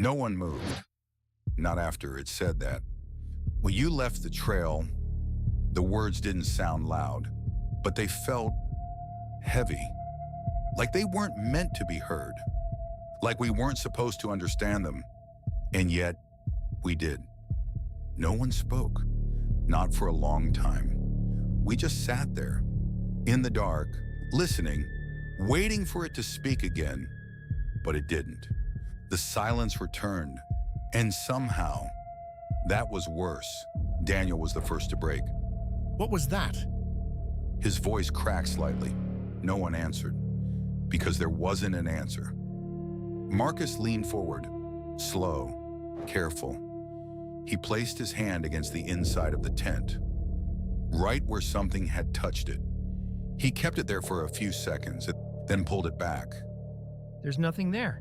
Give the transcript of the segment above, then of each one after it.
No one moved, not after it said that. When you left the trail, the words didn't sound loud, but they felt heavy, like they weren't meant to be heard, like we weren't supposed to understand them, and yet we did. No one spoke, not for a long time. We just sat there, in the dark, listening, waiting for it to speak again, but it didn't. The silence returned, and somehow, that was worse. Daniel was the first to break. What was that? His voice cracked slightly. No one answered, because there wasn't an answer. Marcus leaned forward, slow, careful. He placed his hand against the inside of the tent, right where something had touched it. He kept it there for a few seconds, then pulled it back. There's nothing there,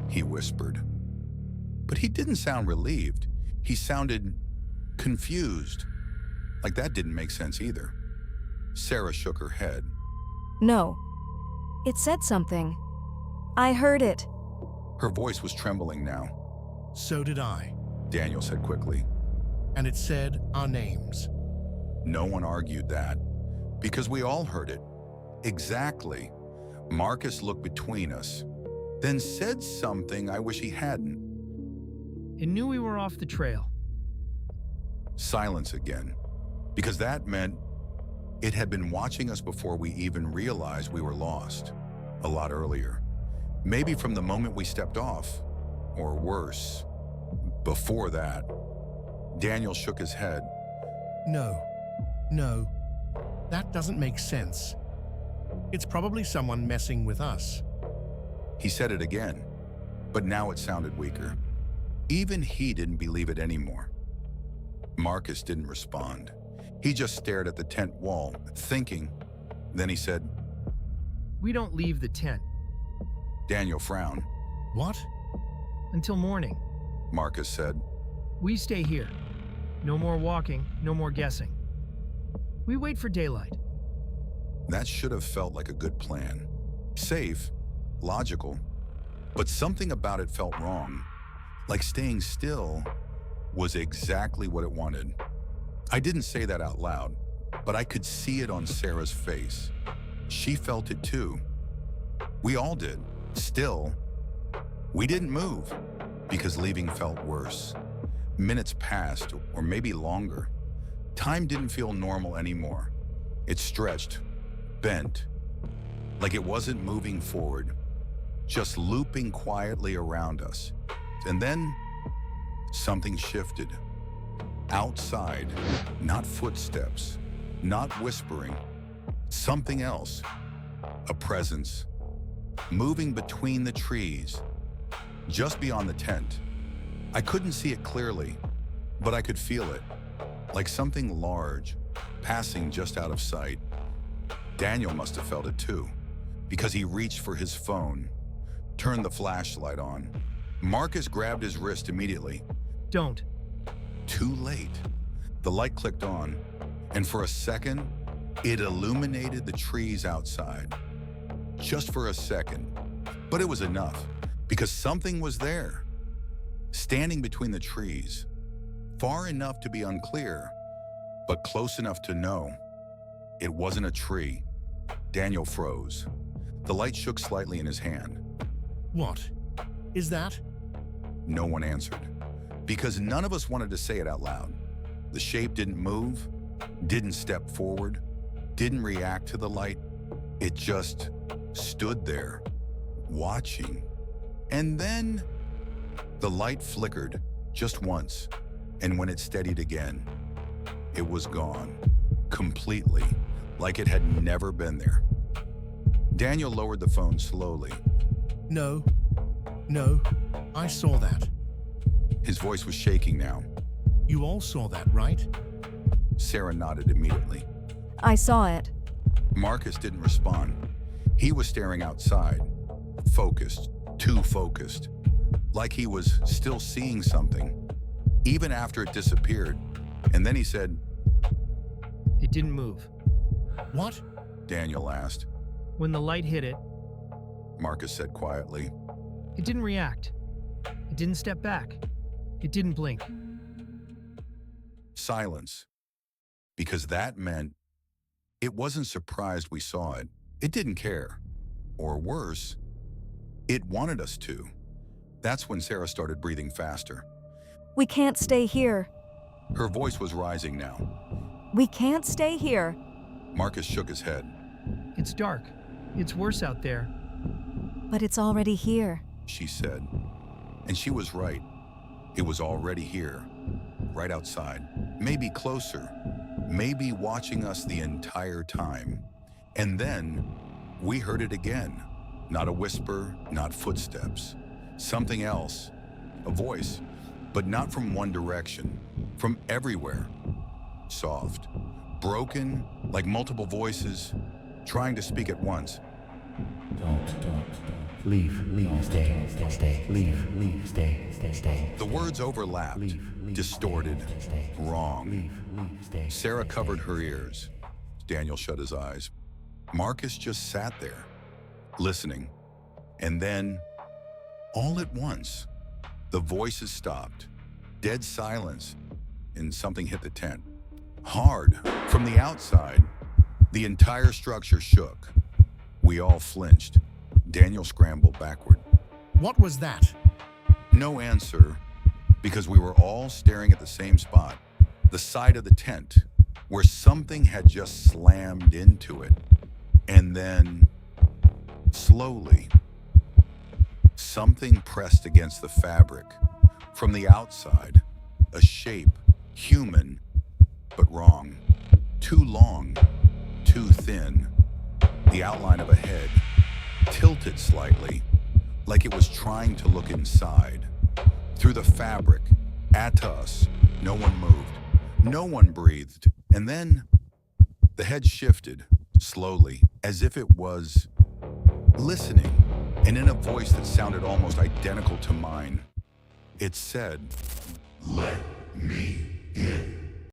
he whispered. But he didn't sound relieved. He sounded confused, like that didn't make sense either. Sarah shook her head. No. It said something. I heard it. Her voice was trembling now. So did I. Daniel said quickly. And it said our names. No one argued that, because we all heard it. Exactly. Marcus looked between us, then said something I wish he hadn't. it knew we were off the trail. Silence again, because that meant it had been watching us before we even realized we were lost, a lot earlier. Maybe from the moment we stepped off, or worse, before that. Daniel shook his head. No, that doesn't make sense. It's probably someone messing with us. He said it again, but now it sounded weaker. Even he didn't believe it anymore. Marcus didn't respond. He just stared at the tent wall, thinking. Then he said, We don't leave the tent. Daniel frowned. What? Until morning. Marcus said. We stay here. No more walking, no more guessing. We wait for daylight. That should have felt like a good plan. Safe, logical, but something about it felt wrong. Like staying still was exactly what it wanted. I didn't say that out loud, but I could see it on Sarah's face. She felt it too. We all did. Still, we didn't move because leaving felt worse. Minutes passed, or maybe longer. Time didn't feel normal anymore. It stretched, bent, like it wasn't moving forward, just looping quietly around us. And then something shifted. Outside, not footsteps, not whispering, something else, a presence, moving between the trees, just beyond the tent. I couldn't see it clearly, but I could feel it, like something large, passing just out of sight. Daniel must have felt it too, because he reached for his phone, turned the flashlight on. Marcus grabbed his wrist immediately. Don't. Too late. The light clicked on, and for a second, it illuminated the trees outside. Just for a second. But it was enough, because something was there. Standing between the trees, far enough to be unclear, but close enough to know. It wasn't a tree. Daniel froze. The light shook slightly in his hand. What? Is that? No one answered, because none of us wanted to say it out loud. The shape didn't move, didn't step forward, didn't react to the light. It just stood there, watching. And then the light flickered just once, and when it steadied again, it was gone, completely, like it had never been there. Daniel lowered the phone slowly. No, I saw that. His voice was shaking now. You all saw that, right? Sarah nodded immediately. I saw it. Marcus didn't respond. He was staring outside, focused, too focused, like he was still seeing something, even after it disappeared. And then he said, It didn't move. What? Daniel asked. When the light hit it, Marcus said quietly. it didn't react. It didn't step back. It didn't blink. Silence. Because that meant it wasn't surprised we saw it. It didn't care. Or worse, it wanted us to. That's when Sarah started breathing faster. We can't stay here. Her voice was rising now. We can't stay here. Marcus shook his head. It's dark. It's worse out there. But it's already here. She said. And she was right. It was already here, right outside, maybe closer, maybe watching us the entire time. And then we heard it again. Not a whisper, not footsteps. Something else, a voice, but not from one direction, from everywhere. Soft, broken, like multiple voices, trying to speak at once. Don't. Leave, stay, leave, stay. The words overlapped, distorted, wrong. Sarah covered her ears. Daniel shut his eyes. Marcus just sat there, listening. And then, all at once, the voices stopped. Dead silence, and something hit the tent. Hard, from the outside, the entire structure shook. We all flinched. Daniel scrambled backward. What was that? No answer, because we were all staring at the same spot, the side of the tent, where something had just slammed into it. And then, slowly, something pressed against the fabric. From the outside, a shape, human, but wrong. Too long, too thin. The outline of a head, tilted slightly, like it was trying to look inside. Through the fabric, at us, no one moved, no one breathed. And then, the head shifted, slowly, as if it was listening, and in a voice that sounded almost identical to mine. It said, "Let me in."